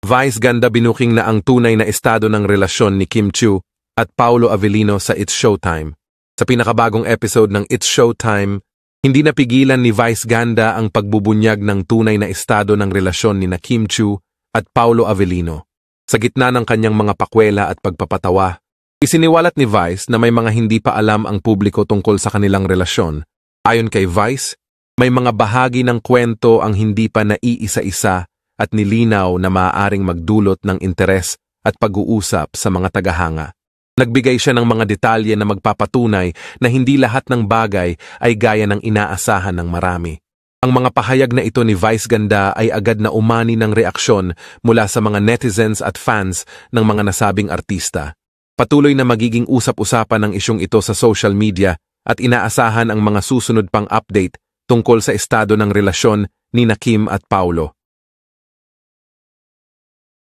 Vice ganda binuking na ang tunay na estado ng relasyon ni Kim Chiu at Paolo Avellino sa It's Showtime. Sa pinakabagong episode ng It's Showtime, hindi napigilan ni Vice ganda ang pagbubunyag ng tunay na estado ng relasyon ni Kim Chiu at Paolo Avellino. Sa gitna ng kanyang mga pakwela at pagpapatawa, isiniwalat ni Vice na may mga hindi pa alam ang publiko tungkol sa kanilang relasyon. Ayon kay Vice, may mga bahagi ng kwento ang hindi pa naiisa-isa at nilinaw na maaaring magdulot ng interes at pag-uusap sa mga tagahanga. Nagbigay siya ng mga detalye na magpapatunay na hindi lahat ng bagay ay gaya ng inaasahan ng marami. Ang mga pahayag na ito ni Vice ganda ay agad na umani ng reaksyon mula sa mga netizens at fans ng mga nasabing artista. Patuloy na magiging usap-usapan ng isyong ito sa social media at inaasahan ang mga susunod pang update tungkol sa estado ng relasyon ni Kim at Paolo.